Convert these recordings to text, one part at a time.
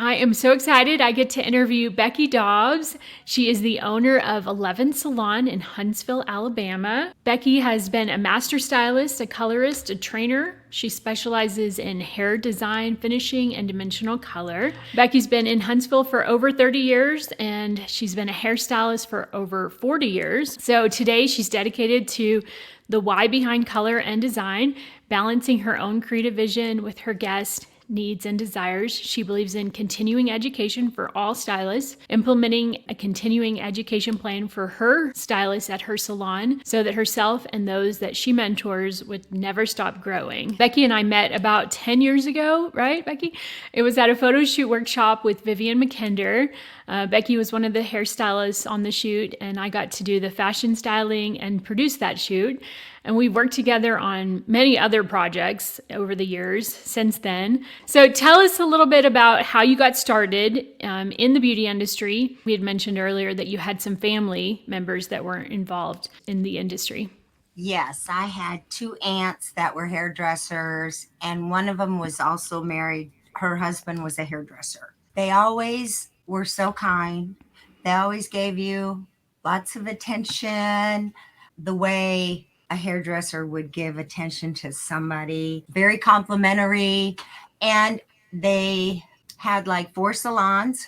I am so excited. I get to interview Becky Dobbs. She is the owner of Elleven Salon in Huntsville, Alabama. Becky has been a master stylist, a colorist, a trainer. She specializes in hair design, finishing, and dimensional color. Becky's been in Huntsville for over 30 years, and she's been a hairstylist for over 40 years. So today she's dedicated to the why behind color and design, balancing her own creative vision with her guests' needs and desires. She believes in continuing education for all stylists, implementing a continuing education plan for her stylists at her salon so that herself and those that she mentors would never stop growing. Becky and I met about 10 years ago, right, Becky? It was at a photo shoot workshop with Vivian McKinder. Becky was one of the hairstylists on the shoot, and I got to do the fashion styling and produce that shoot. And we've worked together on many other projects over the years since then. So tell us a little bit about how you got started in the beauty industry. We had mentioned earlier that you had some family members that were involved in the industry. Yes, I had two aunts that were hairdressers, and one of them was also married. Her husband was a hairdresser. They always were so kind. They always gave you lots of attention, the way a hairdresser would give attention to somebody, very complimentary. And they had like 4 salons.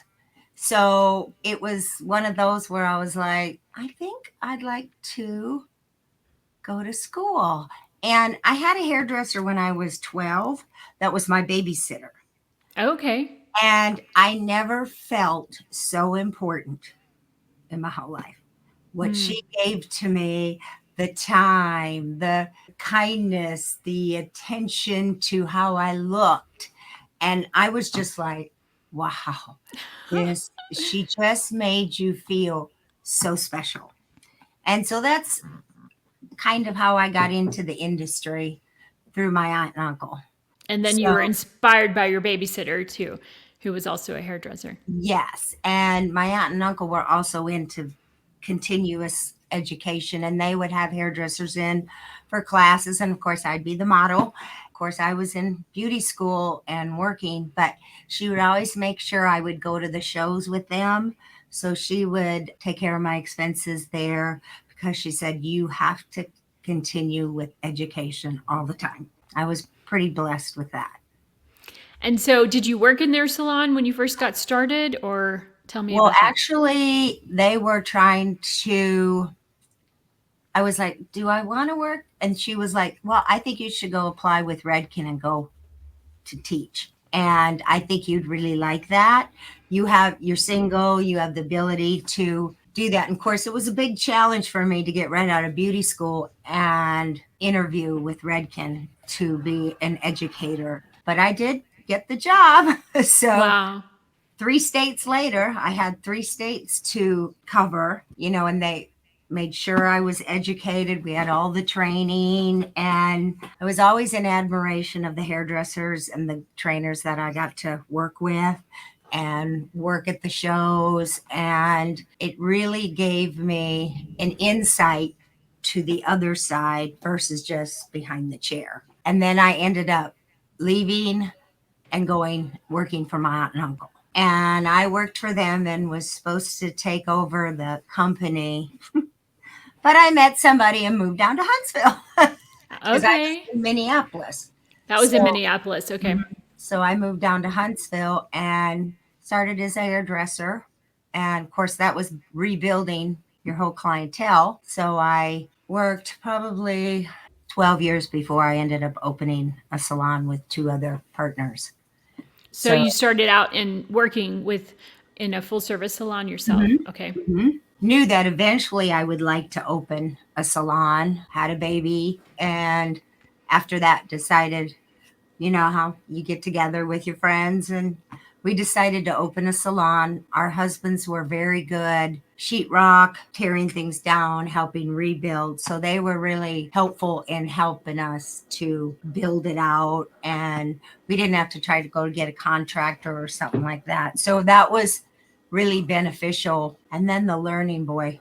So it was one of those where I was like, I think I'd like to go to school. And I had a hairdresser when I was 12 that was my babysitter. Okay. And I never felt so important in my whole life. What she gave to me, the time, the kindness, the attention to how I looked. And I was just like, wow, she just made you feel so special. And so that's kind of how I got into the industry through my aunt and uncle. And then you were So, inspired by your babysitter too, who was also a hairdresser. yes. And my aunt and uncle were also into continuous education, and they would have hairdressers in for classes. And of course, I'd be the model. Of course, I was in beauty school and working, but she would always make sure I would go to the shows with them. So she would take care of my expenses there because she said, you have to continue with education all the time. I was pretty blessed with that. And so, did you work in their salon when you first got started, or tell me Well, about that? actually, they were trying to. I was like, do I want to work? And she was like, well, I think you should go apply with Redken and go to teach. And I think you'd really like that. You're single, you have the ability to do that. And of course, it was a big challenge for me to get right out of beauty school and interview with Redken to be an educator. But I did get the job. So Wow. 3 states later, I had 3 states to cover, and they made sure I was educated. We had all the training, and I was always in admiration of the hairdressers and the trainers that I got to work with and work at the shows. And it really gave me an insight to the other side versus just behind the chair. And then I ended up leaving and working for my aunt and uncle. And I worked for them and was supposed to take over the company. But I met somebody and moved down to Huntsville because I was Okay. in Minneapolis. That was in So, Minneapolis. Okay. so I moved down to Huntsville and started as a hairdresser. And of course, that was rebuilding your whole clientele. So I worked probably 12 years before I ended up opening a salon with 2 other partners. So So you started out in working with in a full service salon yourself. mhm, Okay. knew that eventually I would like to open a salon, had a baby, and after that decided, how you get together with your friends, and we decided to open a salon. Our husbands were very good sheetrock, tearing things down, helping rebuild. So they were really helpful in helping us to build it out. And we didn't have to try to go get a contractor or something like that. So that was really beneficial. And then the learning boy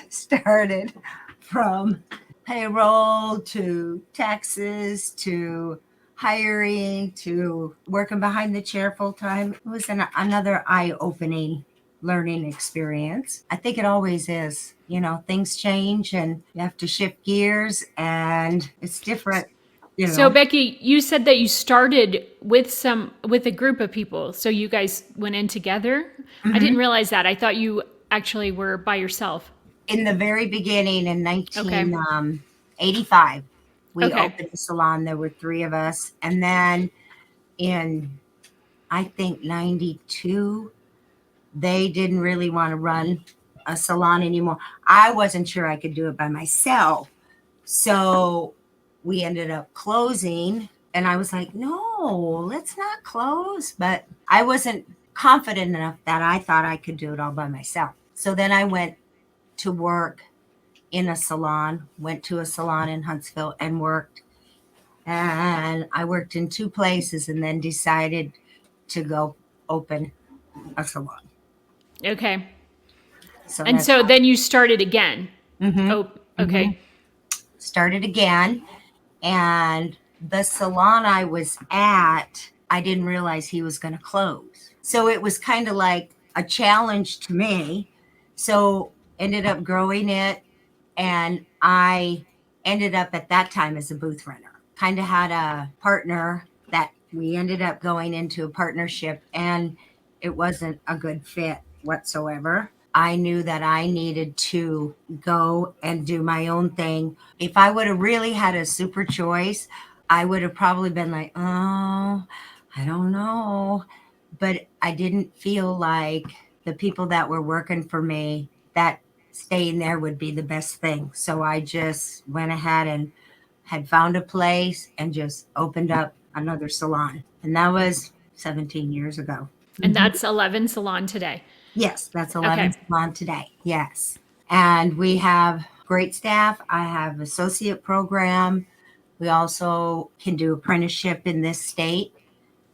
started from payroll to taxes to hiring to working behind the chair full time. It was another eye opening learning experience. I think it always is. You know, things change and you have to shift gears and it's different, you So know. Becky, you said that you started with a group of people. So you guys went in together? I didn't Mhm. realize that. I thought you actually were by yourself. In the very beginning in Okay. 1985, we Okay. opened the salon. There were three of us. And then in, I think, 92, they didn't really want to run a salon anymore. I wasn't sure I could do it by myself. So we ended up closing. And I was like, no, let's not close. But I wasn't confident enough that I thought I could do it all by myself. So then I went to work in a salon, went to a salon in Huntsville and worked. And I worked in two places and then decided to go open a salon. Okay. So And that's so then you started again. mm-hmm, Oh, mm-hmm. okay. Started again. And the salon I was at, I didn't realize he was going to close. So it was kind of like a challenge to me. So ended up growing it. And I ended up at that time as a booth renter. Kind of had a partner that we ended up going into a partnership, and it wasn't a good fit whatsoever. I knew that I needed to go and do my own thing. If I would have really had a super choice, I would have probably been like, oh, I don't know. But I didn't feel like the people that were working for me, that staying there would be the best thing. So I just went ahead and had found a place and just opened up another salon. And that was 17 years ago. And Mhm. that's Elleven Salon today. Yes, that's 11 Okay. salon today. Yes. And we have great staff. I have associate program. We also can do apprenticeship in this state.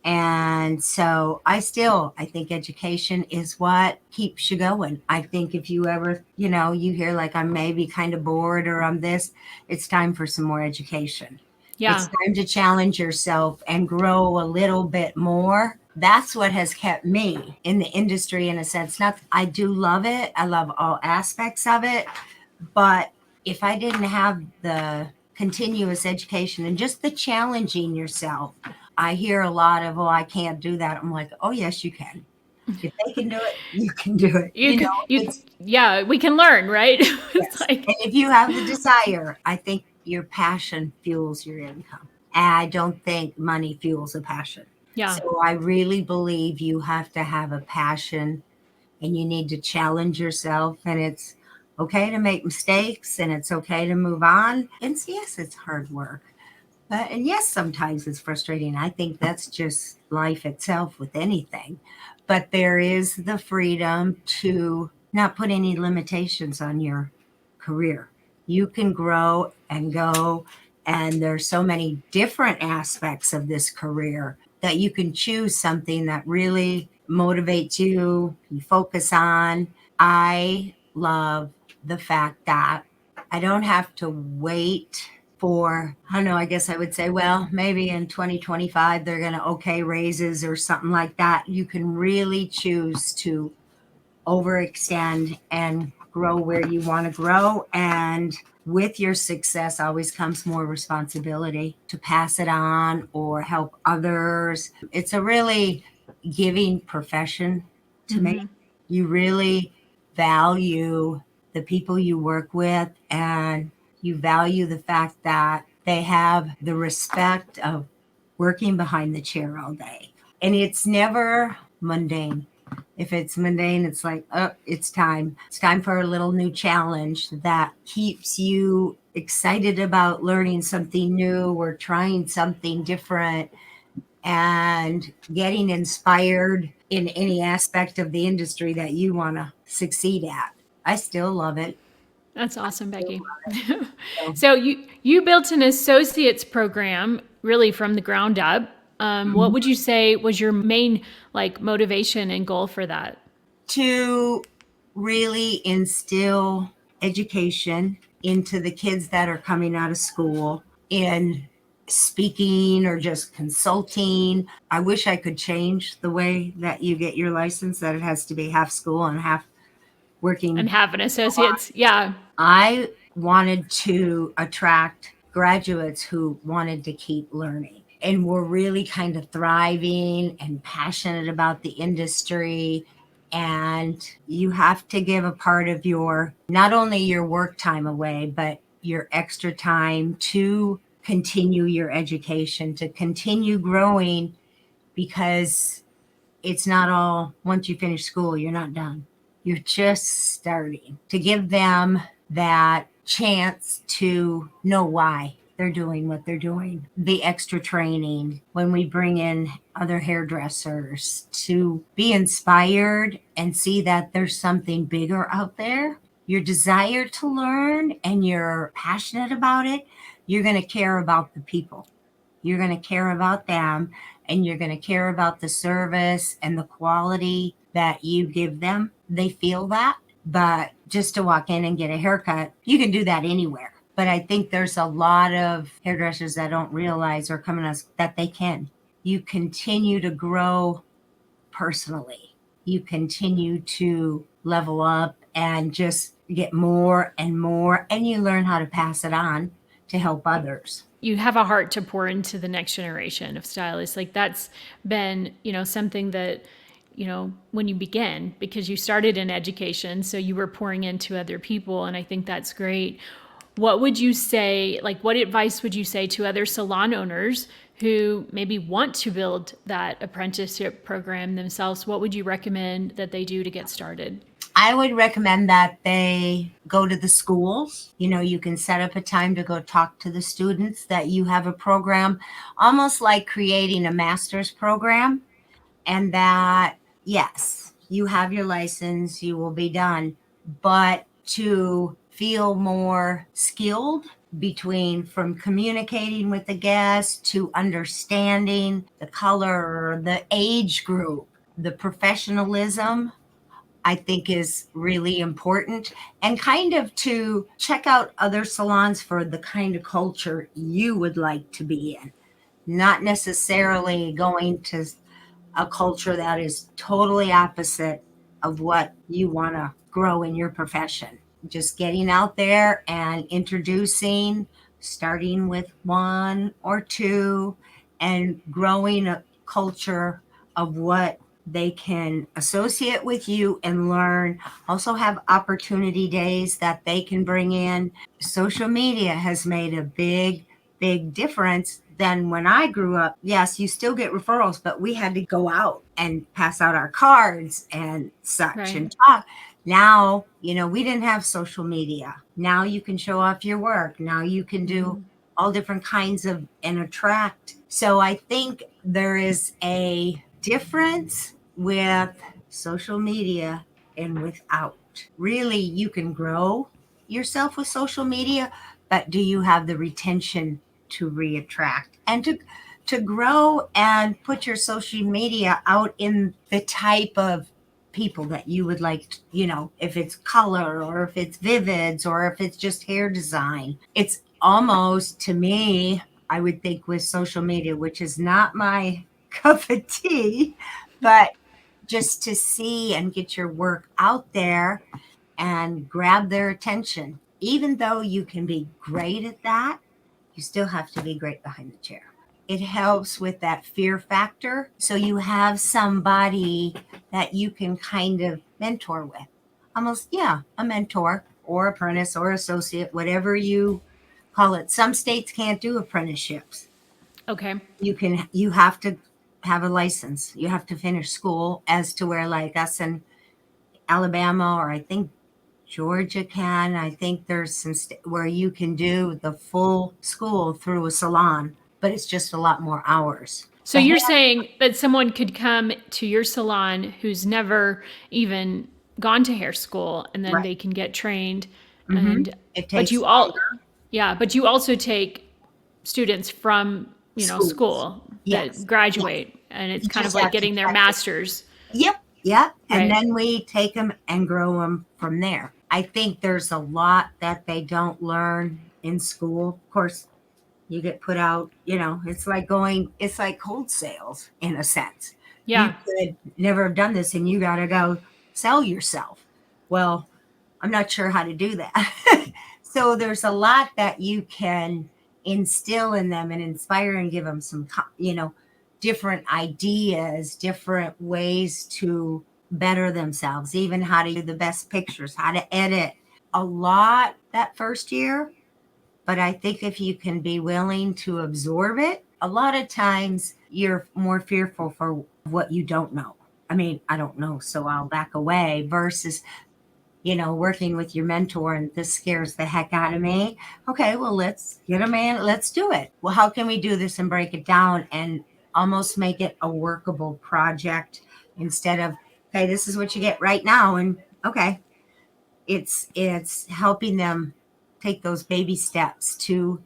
And so I think education is what keeps you going. I think if you ever, you hear like I'm maybe kind of bored or I'm this, it's time for some more education. It's Yeah. time to challenge yourself and grow a little bit more. That's what has kept me in the industry in a sense. Not, I do love it. I love all aspects of it. But if I didn't have the continuous education and just the challenging yourself, I hear a lot of, oh, I can't do that. I'm like, oh, yes, you can. If they can do it, you can do it. Yeah, we can learn, right? It's Yes. like, And if you have the desire, I think your passion fuels your income. And I don't think money fuels a passion. yeah. So I really believe you have to have a passion and you need to challenge yourself. And it's okay to make mistakes and it's okay to move on. And yes, it's hard work. And yes, sometimes it's frustrating. I think that's just life itself with anything. But there is the freedom to not put any limitations on your career. You can grow and go, and there's so many different aspects of this career that you can choose something that really motivates you, you focus on. I love the fact that I don't have to wait for, I don't know, I guess I would say, well, maybe in 2025 they're going to okay raises or something like that. You can really choose to overextend and grow where you want to grow. And with your success always comes more responsibility to pass it on or help others. It's a really giving profession to me. Hmm. You really value the people you work with and you value the fact that they have the respect of working behind the chair all day. And it's never mundane. If it's mundane, it's like, oh, it's time. It's time for a little new challenge that keeps you excited about learning something new or trying something different and getting inspired in any aspect of the industry that you want to succeed at. I still love it. That's awesome, Still Becky. love it. So, So you built an associates program really from the ground up. What mhm. would you say was your main like motivation and goal for that? To really instill education into the kids that are coming out of school in speaking or just consulting. I wish I could change the way that you get your license, that it has to be half school and half And working. have an associate's. Yeah. I wanted to attract graduates who wanted to keep learning and were really kind of thriving and passionate about the industry. And you have to give a part of your, not only your work time away, but your extra time to continue your education, to continue growing, because it's not all once you finish school, you're not done. You're just starting, to give them that chance to know why they're doing what they're doing. The extra training when we bring in other hairdressers, to be inspired and see that there's something bigger out there. Your desire to learn and you're passionate about it, you're going to care about the people. You're going to care about them, and you're going to care about the service and the quality that you give them. They feel that. But just to walk in and get a haircut, you can do that anywhere. But I think there's a lot of hairdressers that don't realize, or coming us, that they can. You continue to grow personally. You continue to level up and just get more and more, and you learn how to pass it on to help others. You have a heart to pour into the next generation of stylists. Like that's been, something that, when you begin, because you started in education, so you were pouring into other people. And I think that's great. What would you say, like, what advice would you say to other salon owners who maybe want to build that apprenticeship program themselves? What would you recommend that they do to get started? I would recommend that they go to the schools. You can set up a time to go talk to the students, that you have a program, almost like creating a master's program, and that, yes, you have your license, you will be done, but to feel more skilled from communicating with the guests to understanding the color, the age group, the professionalism, I think is really important, and kind of to check out other salons for the kind of culture you would like to be in. Not necessarily going to a culture that is totally opposite of what you want to grow in your profession. Just getting out there and introducing, starting with one or two, and growing a culture of what they can associate with you and learn. Also have opportunity days that they can bring in. Social media has made a big difference than when I grew up. Yes, you still get referrals, but we had to go out and pass out our cards and such, Right. and talk. Now, we didn't have social media. Now you can show off your work. Now you can do all different kinds of and attract. So I think there is a difference with social media and without. Really, you can grow yourself with social media, but do you have the retention to reattract and to grow and put your social media out in the type of people that you would like, if it's color or if it's vivids or if it's just hair design. It's almost, to me, I would think, with social media, which is not my cup of tea, but just to see and get your work out there and grab their attention. Even though you can be great at that, you still have to be great behind the chair. It helps with that fear factor. So you have somebody that you can kind of mentor with. Almost, yeah, a mentor or apprentice or associate, whatever you call it. Some states can't do apprenticeships. Okay. You have to have a license. You have to finish school, as to where, like us in Alabama, or I think Georgia can. I think there's some where you can do the full school through a salon, but it's just a lot more hours. So you're saying that someone could come to your salon who's never even gone to hair school, and then Right. they can get trained. Mm-hmm. And It but takes you but you also take students from schools. school Yes. that graduate, and it's You kind of just like have to getting their check it. master's. Yep. Yeah. And Right. then we take them and grow them from there. I think there's a lot that they don't learn in school. Of course, You get put out, it's like cold sales in a sense. You Yeah. could never have done this and you got to go sell yourself. Well, I'm not sure how to do that. So there's a lot that you can instill in them and inspire and give them some, different ideas, different ways to better themselves, even how to do the best pictures, how to edit. A lot that first year, but I think if you can be willing to absorb it, a lot of times you're more fearful for what you don't know. I mean, I don't know, so I'll back away versus, working with your mentor and this scares the heck out of me. Okay, well, let's get a man, let's do it. Well, how can we do this and break it down and almost make it a workable project instead of, okay, this is what you get right now. And okay, it's helping them take those baby steps to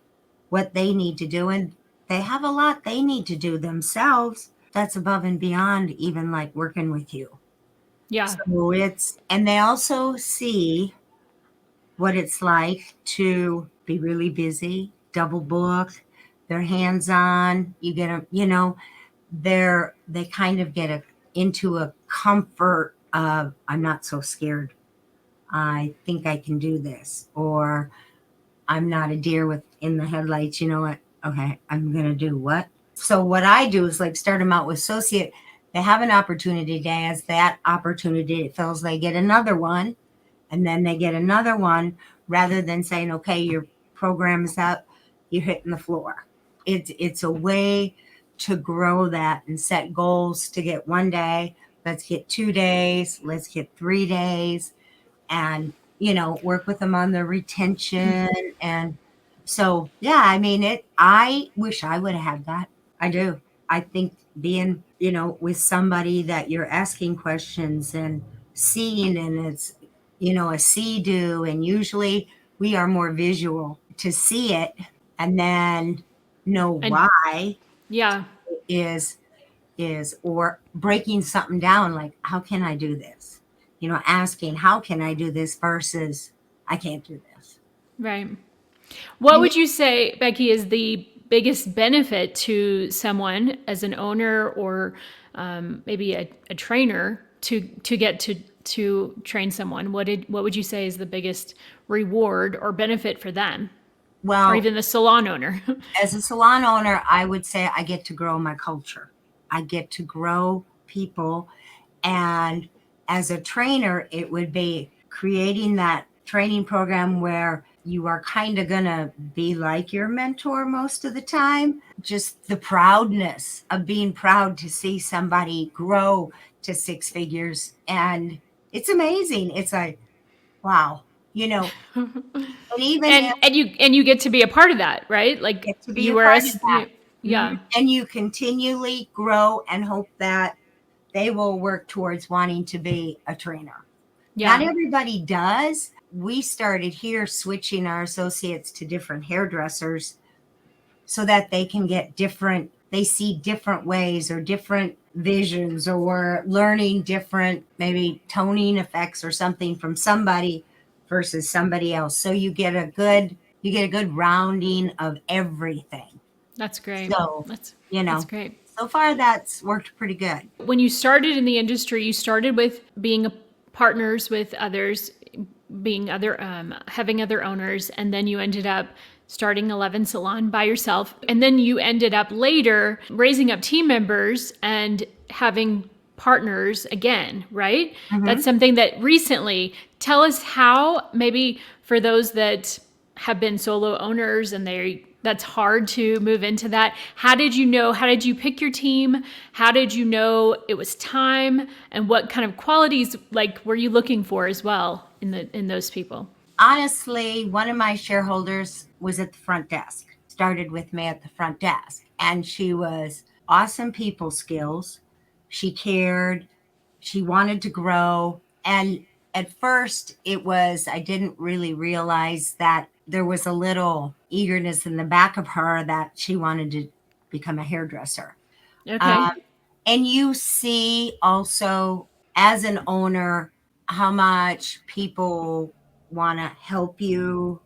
what they need to do, and they have a lot they need to do themselves that's above and beyond even like working with you. Yeah. So it's, and they also see what it's like to be really busy, double booked, they're hands on, you get them, they kind of get into a comfort of, I'm not so scared, I think I can do this, or I'm not a deer with in the headlights. You know what? Okay, I'm gonna do what? So what I do is like start them out with associate. They have an opportunity day. As that opportunity fills, they get another one, and then they get another one. Rather than saying, "Okay, your program is up, you're hitting the floor." It's a way to grow that and set goals to get one day. Let's get 2 days. Let's get 3 days, and work with them on the retention. And so yeah, I mean, I wish I would have had that. I do. I think being with somebody that you're asking questions and seeing, and it's a see do, and usually we are more visual to see it and then know And why yeah. is or breaking something down, like, how can I do this, asking how can I do this versus I can't do this. Right. What You would you say, Becky, is the biggest benefit to someone as an owner or maybe a trainer to get to train someone? What would you say is the biggest reward or benefit for them, or well, even the salon owner? as a salon owner, I would say I get to grow my culture, I get to grow people. And as a trainer, it would be creating that training program where you are kind of going to be like your mentor most of the time. Just the proudness of being proud to see somebody grow to six figures. And it's amazing. It's like, wow, and even if And you get to be a part of that, right? you Like get to be a you are part of that. yeah. And you continually grow and hope that they will work towards wanting to be a trainer. Not Yeah. everybody does. We started here switching our associates to different hairdressers so that they can get different, they see different ways or different visions or learning different, maybe toning effects or something from somebody versus somebody else. So you get a good rounding of everything. That's great. So, you That's know, great. so far that's worked pretty good. When you started in the industry, you started with being partners with others, being other having other owners, and then you ended up starting Elleven Salon by yourself, and then you ended up later raising up team members and having partners again, right? That's Mhm. something that recently. Tell us how, maybe for those that have been solo owners and that's hard to move into that. How did you know? How did you pick your team? How did you know it was time? And what kind of qualities like were you looking for as well in those people? Honestly, one of my shareholders was at the front desk, started with me at the front desk, and she was awesome people skills. She cared, she wanted to grow. And at first, I didn't really realize that there was a little eagerness in the back of her that she wanted to become a hairdresser. Okay. Um, and you see also as an owner how much people want to help you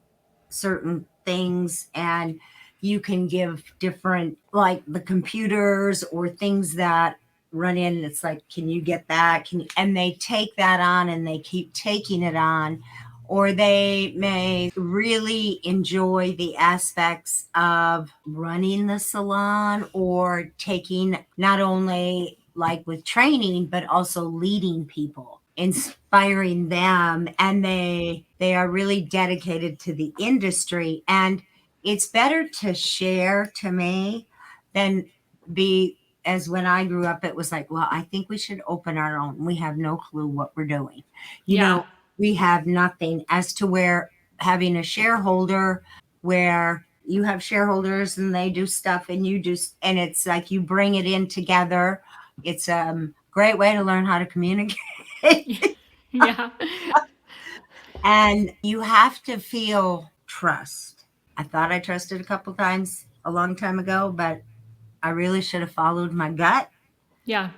certain things, and you can give different, like the computers or things that run in. It's like, can you get that? Can you? And they take that on and they keep taking it on. Or they may really enjoy the aspects of running the salon or taking not only like with training, but also leading people, inspiring them. And they are really dedicated to the industry. And it's better to share, to me, than be, as when I grew up, it was like, well, I think we should open our own. We have no clue what we're doing. Yeah. We have nothing, as to where having a shareholder, where you have shareholders and they do stuff and you do, and it's like you bring it in together. It's a great way to learn how to communicate. Yeah. And you have to feel trust. I thought I trusted a couple times a long time ago, but I really should have followed my gut, Yeah.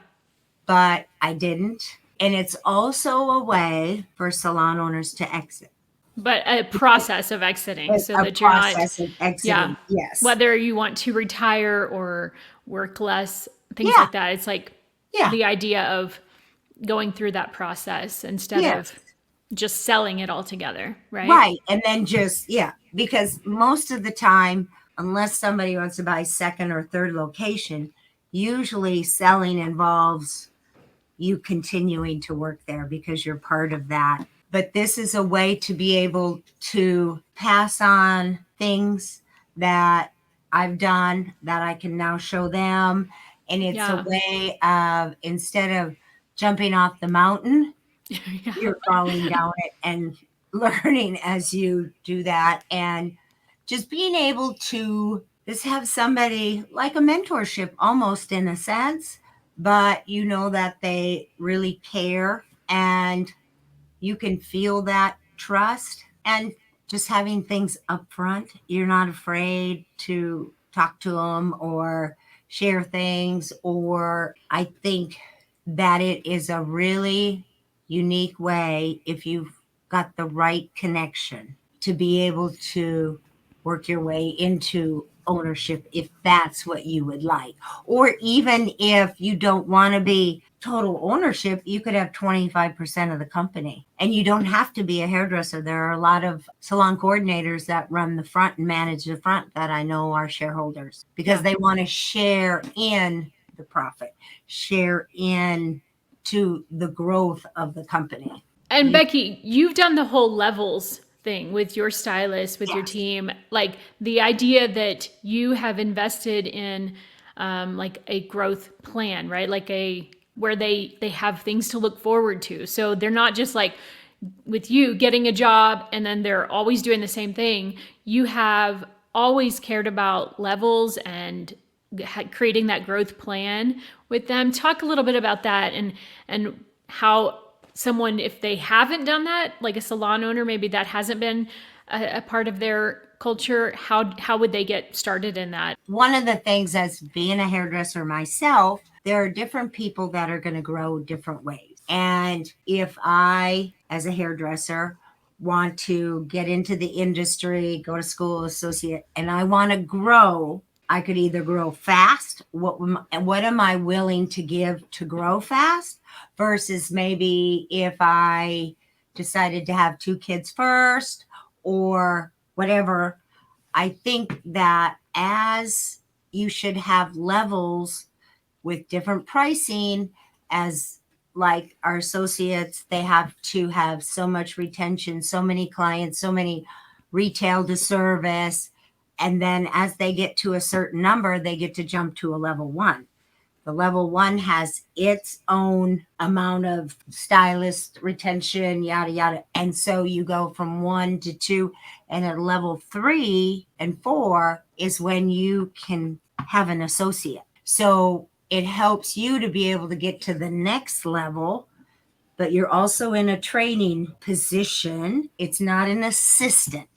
but I didn't. And it's also a way for salon owners to exit. But a process of exiting It's so a that you're not, process of yeah, exiting. Yes. whether you want to retire or work less, things Yeah. like that. It's like Yeah. the idea of going through that process instead Yes. of just selling it all together, right? Right. And then just, yeah, because most of the time, unless somebody wants to buy second or third location, usually selling involves you continuing to work there because you're part of that. But this is a way to be able to pass on things that I've done that I can now show them. And it's a Yeah. way of, instead of jumping off the mountain, Yeah. you're falling down it and learning as you do that. And just being able to just have somebody like a mentorship almost, in a sense, but you know that they really care and you can feel that trust. And just having things up front, you're not afraid to talk to them or share things. Or I think that it is a really unique way, if you've got the right connection, to be able to work your way into ownership, if that's what you would like. Or even if you don't want to be total ownership, you could have 25% of the company. And you don't have to be a hairdresser. There are a lot of salon coordinators that run the front and manage the front that I know are shareholders, because Yeah. they want to share in the profit, share in to the growth of the company. And You, Becky, you've done the whole levels thing with your stylist, with your yes, team. Like the idea that you have invested in like a growth plan, right? Like a where they have things to look forward to. So they're not just like with you getting a job and then they're always doing the same thing. You have always cared about levels and creating that growth plan with them. Talk a little bit about that and how someone, if they haven't done that, like a salon owner, maybe that hasn't been a part of their culture, how would they get started in that? one of the things, as being a hairdresser myself, there are different people that are going to grow different ways. And if I, as a hairdresser, want to get into the industry, go to school, associate, and I want to grow, I could either grow fast. What am I willing to give to grow fast? Versus maybe if I decided to have two kids first or whatever. I think that as you should have levels with different pricing, as like our associates, they have to have so much retention, so many clients, so many retail to service. And then as they get to a certain number, they get to jump to a level one. The level one has its own amount of stylist retention, yada, yada. And so you go from one to two. And at level 3 and 4 is when you can have an associate. So it helps you to be able to get to the next level, but you're also in a training position. It's not an assistant,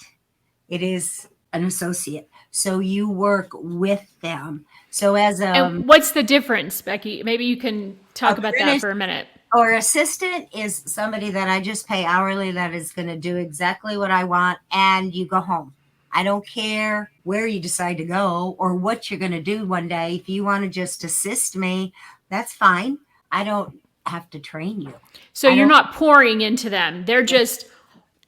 it is an associate. So you work with them. So as And what's the difference, Becky? Maybe you can talk about that apprentice for a minute. or assistant is somebody that I just pay hourly, that is going to do exactly what I want, and you go home. I don't care where you decide to go or what you're going to do one day. If you want to just assist me, that's fine. I don't have to train you. So I you're don't, not pouring into them. They're just yeah,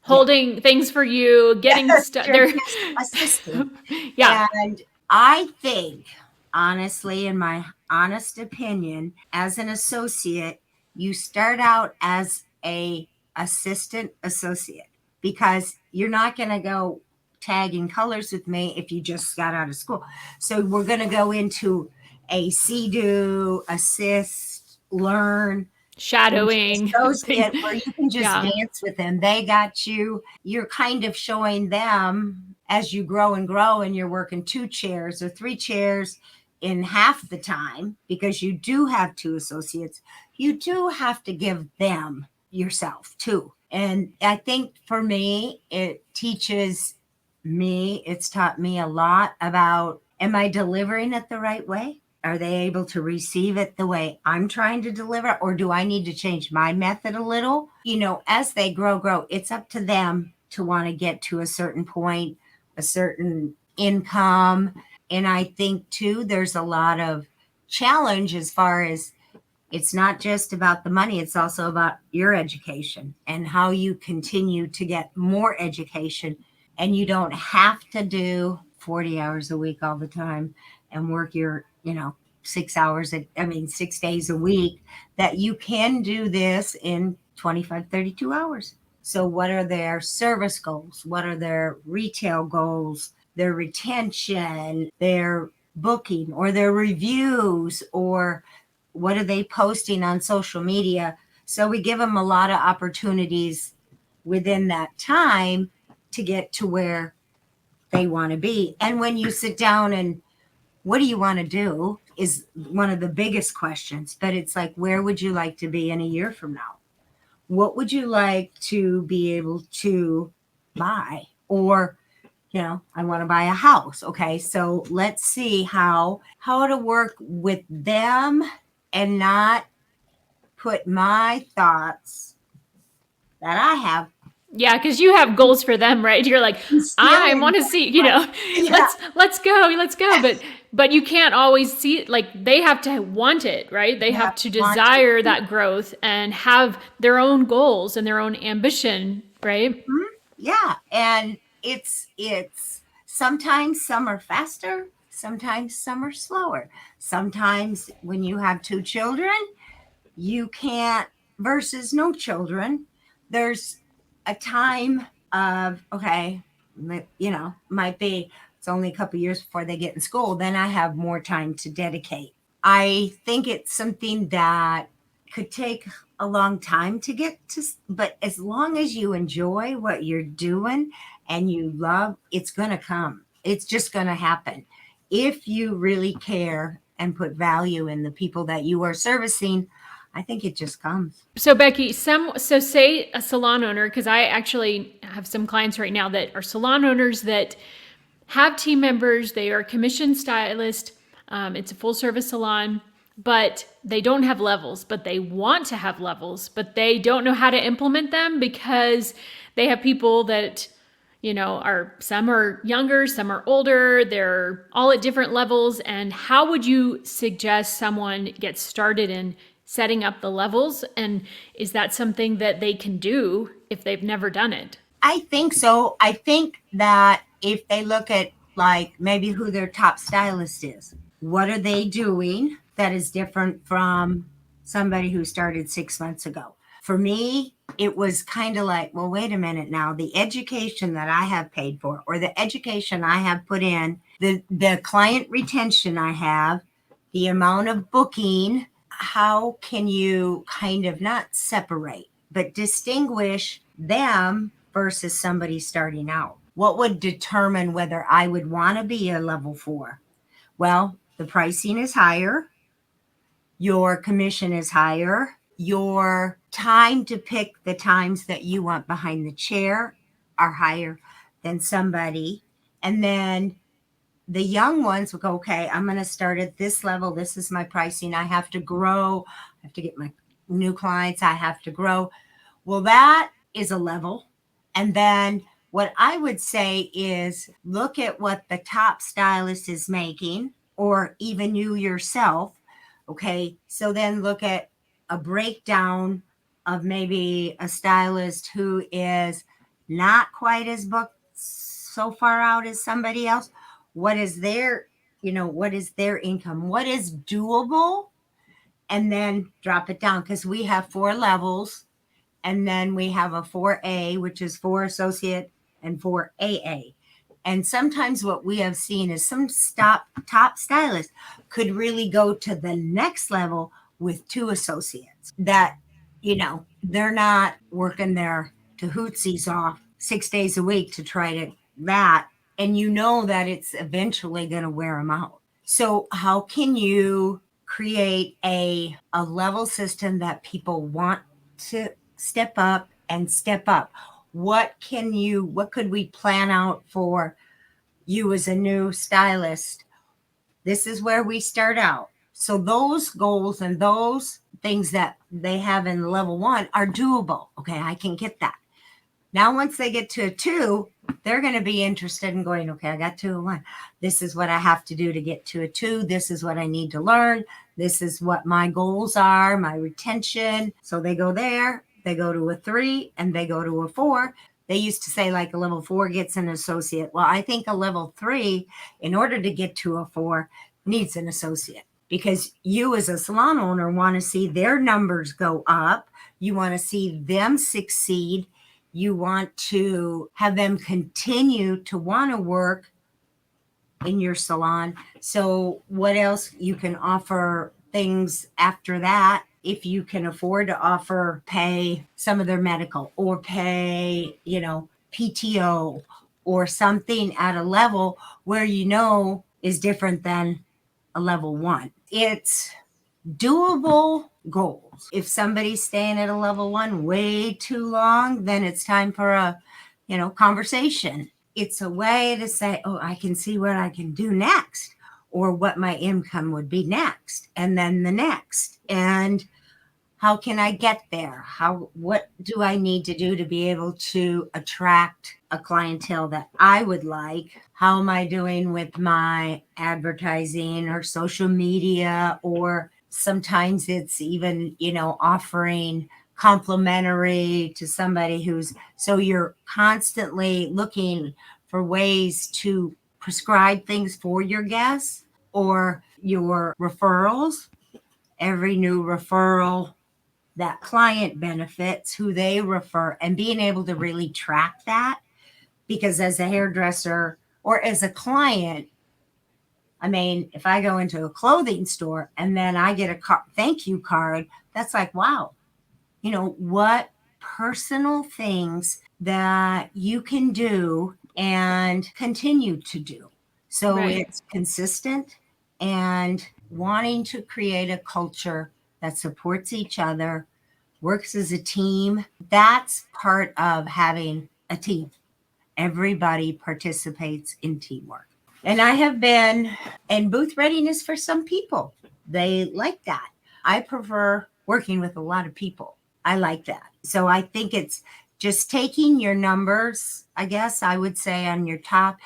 holding things for you, getting stuff. you're They're, just assisting. yeah. And I think, honestly, in my honest opinion, as an associate, you start out as a assistant associate because you're not going to go tagging colors with me if you just got out of school. So we're going to go into a do, assist, learn, into Shadowing associate thing. where you can just Yeah. dance with them. They got you. You're kind of showing them as you grow and you're working 2 chairs or 3 chairs in half the time because you do have 2 associates. You do have to give them yourself too. And I think for me, it's taught me a lot about, am I delivering it the right way? Are they able to receive it the way I'm trying to deliver? Or do I need to change my method a little? As they grow, it's up to them to want to get to a certain point, a certain income. And I think too, there's a lot of challenge as far as it's not just about the money, it's also about your education and how you continue to get more education. And you don't have to do 40 hours a week all the time and work your, 6 days a week, that you can do this in 25, 32 hours. So, what are their service goals? What are their retail goals? Their retention, their booking, or their reviews, or what are they posting on social media? So we give them a lot of opportunities within that time to get to where they want to be. And when you sit down and what do you want to do is one of the biggest questions, but it's like, where would you like to be in a year from now? What would you like to be able to buy? Or, I want to buy a house. Okay. So let's see how to work with them and not put my thoughts that I have Yeah, because you have goals for them, right? You're like, I instilling. want to see, Yeah, let's go. But you can't always see it. Like they have to want it, right? They you have have to to want to. desire that growth and have their own goals and their own ambition, right? Mhm. Yeah, and it's sometimes some are faster, sometimes some are slower. Sometimes when you have 2 children, you can't, versus no children. There's a time of, okay, might be it's only a couple years before they get in school, then I have more time to dedicate. I think it's something that could take a long time to get to, but as long as you enjoy what you're doing and you love, it's going to come. It's just going to happen. If you really care and put value in the people that you are servicing, I think it just comes. So Becky, so say a salon owner, because I actually have some clients right now that are salon owners that have team members. They are a commissioned stylist. It's a full service salon, but they don't have levels, but they want to have levels, but they don't know how to implement them because they have people that, some are younger, some are older, they're all at different levels. And how would you suggest someone get started in setting up the levels? And is that something that they can do if they've never done it? I think so. I think that if they look at like maybe who their top stylist is, what are they doing that is different from somebody who started 6 months ago? For me, it was kind of like, well, wait a minute now. The education that I have paid for, or the education I have put in, the client retention I have, the amount of booking, how can you kind of not separate, but distinguish them versus somebody starting out? What would determine whether I would want to be a level 4? Well, the pricing is higher, your commission is higher, your time to pick the times that you want behind the chair are higher than somebody. And then the young ones will go, okay, I'm going to start at this level. This is my pricing. I have to grow. I have to get my new clients. I have to grow. Well, that is a level. And then what I would say is look at what the top stylist is making, or even you yourself. Okay. So then look at a breakdown of maybe a stylist who is not quite as booked so far out as somebody else. What is their, what is their income? What is doable? And then drop it down, because we have 4 levels. And then we have a 4A, which is 4 associate, and 4AA. And sometimes what we have seen is some top stylists could really go to the next level with 2 associates that, they're not working their tahootsies off 6 days a week to try to that. And that it's eventually going to wear them out. So how can you create a level system that people want to step up and step up? What could we plan out for you as a new stylist? This is where we start out. So those goals and those things that they have in level 1 are doable. Okay, I can get that. Now, once they get to a 2, they're going to be interested in going, okay, I got 2 and 1. This is what I have to do to get to a 2. This is what I need to learn. This is what my goals are, my retention. So they go there, they go to a 3, and they go to a 4. They used to say like a level 4 gets an associate. Well, I think a level 3, in order to get to a 4, needs an associate, because you as a salon owner want to see their numbers go up. You want to see them succeed. You want to have them continue to want to work in your salon. So what else? You can offer things after that. If you can afford to pay some of their medical, or pay, PTO, or something at a level where is different than a level 1. It's doable goals. If somebody's staying at a level 1 way too long, then it's time for a, conversation. It's a way to say, oh, I can see what I can do next, or what my income would be next, and then the next. And how can I get there? What do I need to do to be able to attract a clientele that I would like? How am I doing with my advertising or social media? Or sometimes it's even, offering complimentary to somebody so you're constantly looking for ways to prescribe things for your guests or your referrals. Every new referral, that client benefits who they refer, and being able to really track that. Because as a hairdresser or as a client, if I go into a clothing store and then I get a thank you card, that's like, wow, what personal things that you can do and continue to do. So Right. It's consistent and wanting to create a culture that supports each other, works as a team. That's part of having a team. Everybody participates in teamwork. And I have been in booth readiness for some people. They like that. I prefer working with a lot of people. I like that. So I think it's just taking your numbers, I guess I would say, on your top,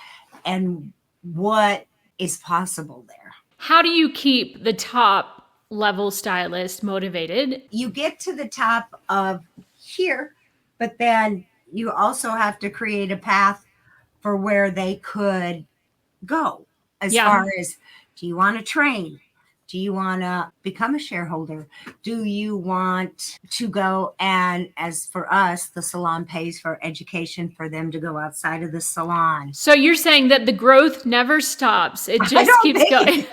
and what is possible there. How do you keep the top level stylist motivated? You get to the top of here, but then you also have to create a path for where they could go. As far as, do you want to train? Do you want to become a shareholder? Do you want to go, and as for us, the salon pays for education for them to go outside of the salon. So you're saying that the growth never stops. It just keeps going.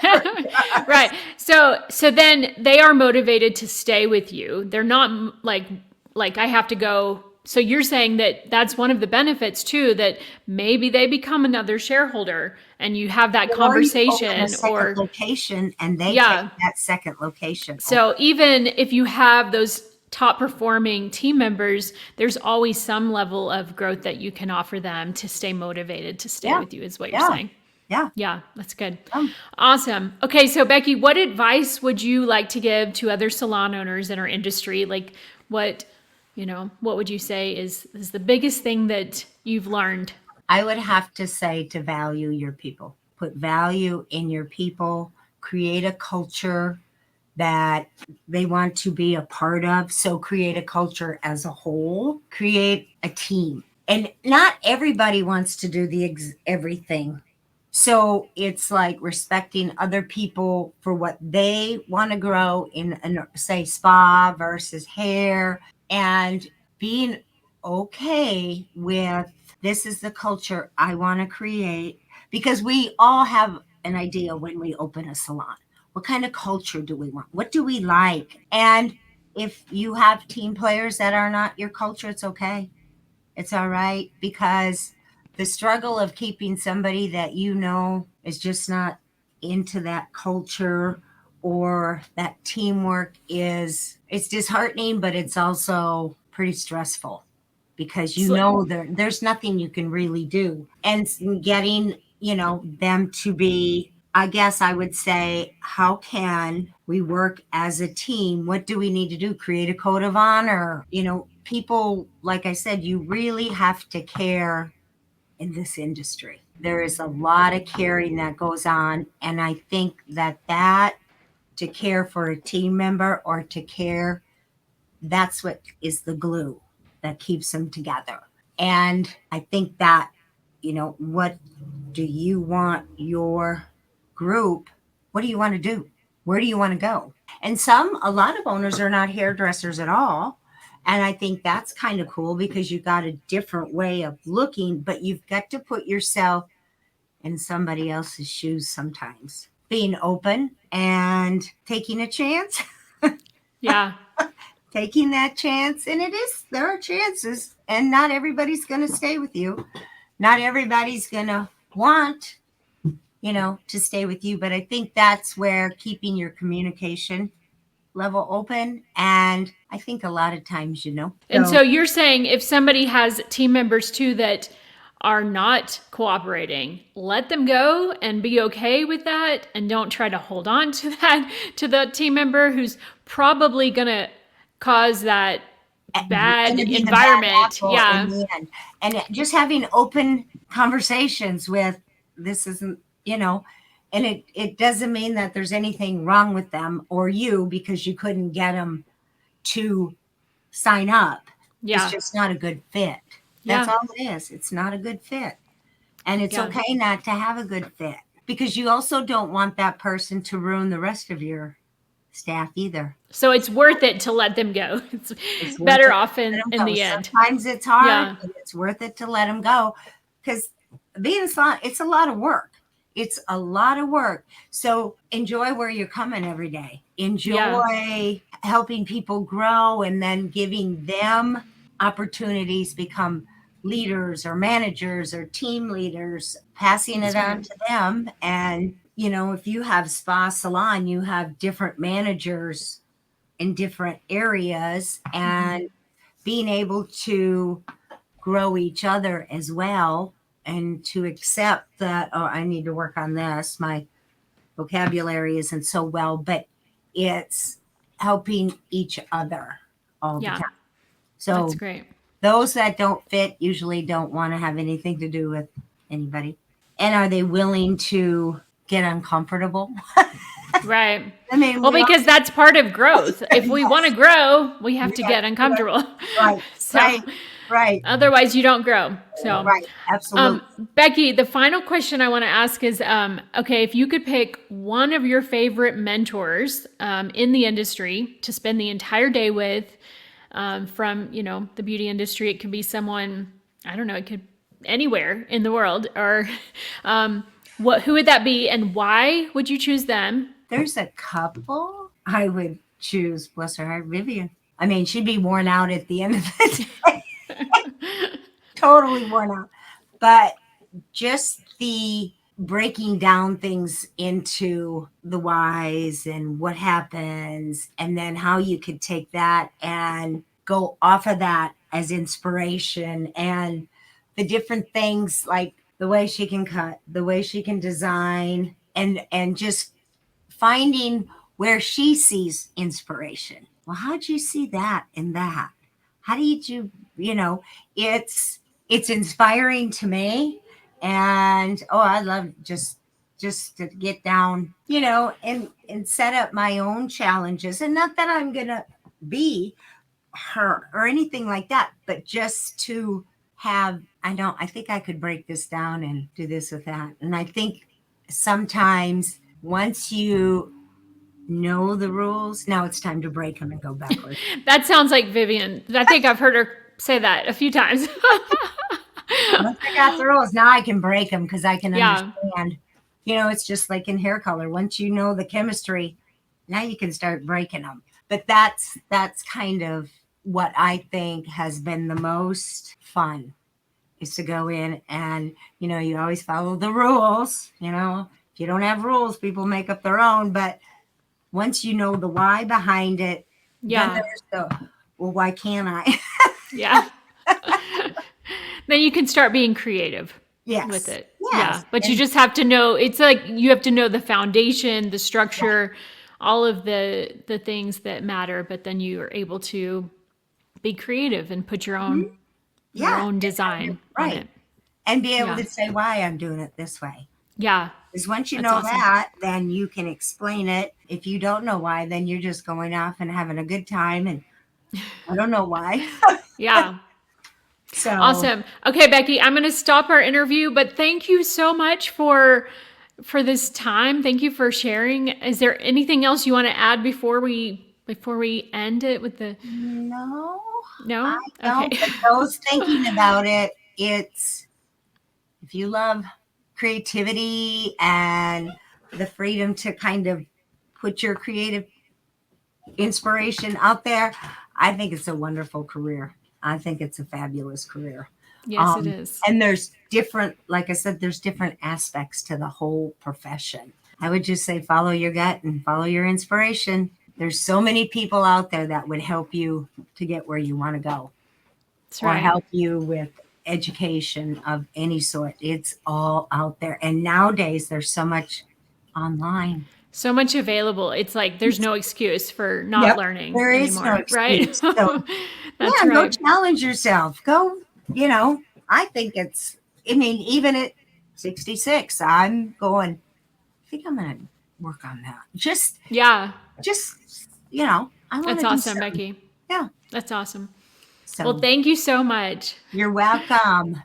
Right. So then they are motivated to stay with you. They're not like I have to go. So you're saying that that's one of the benefits too, that maybe they become another shareholder and you have that conversation, a second location, and they take that second location. So even if you have those top performing team members, there's always some level of growth that you can offer them to stay motivated to stay with you, is what you're saying. Yeah. Yeah, that's good. Awesome. Okay, so Becky, what advice would you like to give to other salon owners in our industry? Like what what would you say is the biggest thing that you've learned? I would have to say to value your people. Put value in your people, create a culture that they want to be a part of. So create a culture as a whole, create a team. And not everybody wants to do everything. So it's like respecting other people for what they want to grow in, say, spa versus hair, and being okay with this is the culture I want to create, because we all have an idea when we open a salon. What kind of culture do we want? What do we like? And if you have team players that are not your culture, it's okay. It's all right, because the struggle of keeping somebody that is just not into that culture or that teamwork it's disheartening, but it's also pretty stressful, because there's nothing you can really do. And getting, them to be, I guess I would say, how can we work as a team? What do we need to do? Create a code of honor. People, like I said, you really have to care in this industry. There is a lot of caring that goes on. And I think that to care for a team member or to care, that's what is the glue that keeps them together. And I think that, what do you want your group? What do you want to do? Where do you want to go? And a lot of owners are not hairdressers at all. And I think that's kind of cool, because you got a different way of looking, but you've got to put yourself in somebody else's shoes sometimes. Being open and taking a chance. Yeah. Taking that chance. And there are chances, and not everybody's going to stay with you. Not everybody's going to want, to stay with you. But I think that's where keeping your communication level open. And I think a lot of times, And so you're saying if somebody has team members too that are not cooperating, let them go and be okay with that, and don't try to hold on to the team member who's probably going to cause that bad environment. Yeah. In the end. And just having open conversations with, this isn't, and it doesn't mean that there's anything wrong with them or you because you couldn't get them to sign up. Yeah. It's just not a good fit. That's all it is. It's not a good fit. And it's okay not to have a good fit, because you also don't want that person to ruin the rest of your staff either. So it's worth it to let them go. It's better off in the end. Sometimes it's hard, but it's worth it to let them go, because being a salon, it's a lot of work. It's a lot of work. So enjoy where you're coming every day. Enjoy helping people grow, and then giving them opportunities, become leaders or managers or team leaders, passing it on to them. And, if you have spa salon, you have different managers in different areas, and being able to grow each other as well, and to accept that, oh, I need to work on this. My vocabulary isn't so well, but it's helping each other all the time. So that's great. Those that don't fit usually don't want to have anything to do with anybody. And are they willing to get uncomfortable? Right. I mean, because that's part of growth. If we want to grow, we have to get uncomfortable. Right. Right. Otherwise, you don't grow. So, right. Absolutely. Becky, the final question I want to ask is, okay, if you could pick one of your favorite mentors in the industry to spend the entire day with, from, the beauty industry, it could be someone, I don't know, it could anywhere in the world, or who would that be, and why would you choose them? There's a couple I would choose. Bless her heart, Vivian. I mean, she'd be worn out at the end of the day. Totally worn out. But just the breaking down things into the whys and what happens, and then how you could take that and go off of that as inspiration, and the different things, like the way she can cut, the way she can design, and just finding where she sees inspiration. Well, how'd you see that in that? how do you, it's inspiring to me. And I love just to get down, and set up my own challenges. And not that I'm going to be her or anything like that, but just to have, I think I could break this down and do this with that. And I think sometimes once you know the rules, now it's time to break them and go backwards. That sounds like Vivian. I think I've heard her say that a few times. Once I got the rules, now I can break them because I can Yeah. understand. It's just like in hair color. Once you know the chemistry, now you can start breaking them. But that's kind of what I think has been the most fun, is to go in and, you always follow the rules. If you don't have rules, people make up their own. But once you know the why behind it, then Yeah. there's the, well, why can't I? Yeah. Then you can start being creative with Yes. it. Yes. Yeah. But you And just have to know, it's like you have to know the foundation, the structure, all of the things that matter, but then you are able to be creative and put your mhm, own yeah, design on right. it. And be able Yeah. to say why I'm doing it this way. Yeah. Because once you That's know awesome. that, then you can explain it. If you don't know why, then you're just going off and having a good time. And I don't know why. Yeah. So Awesome. Okay, Becky, I'm going to stop our interview, but thank you so much for this time. Thank you for sharing. Is there anything else you want to add before we end it with the no, I No? Okay. don't. But those thinking about it, it's, if you love creativity and the freedom to kind of put your creative inspiration out there, I think it's a wonderful career. I think it's a fabulous career. Yes, it is. And there's different, like I said, there's different aspects to the whole profession. I would just say follow your gut and follow your inspiration. There's so many people out there that would help you to get where you want to go, That's or right. help you with education of any sort. It's all out there. And nowadays there's so much online. So much available. It's like there's no excuse for not Yep. learning There is no anymore, right? excuse. So That's yeah, go right. challenge yourself. Go, I think it's, I mean, even at 66, I'm going, I think I'm going to work on that. Yeah. I want That's to do awesome, something. Becky. Yeah. That's awesome. Well, So thank you so much. you're welcome.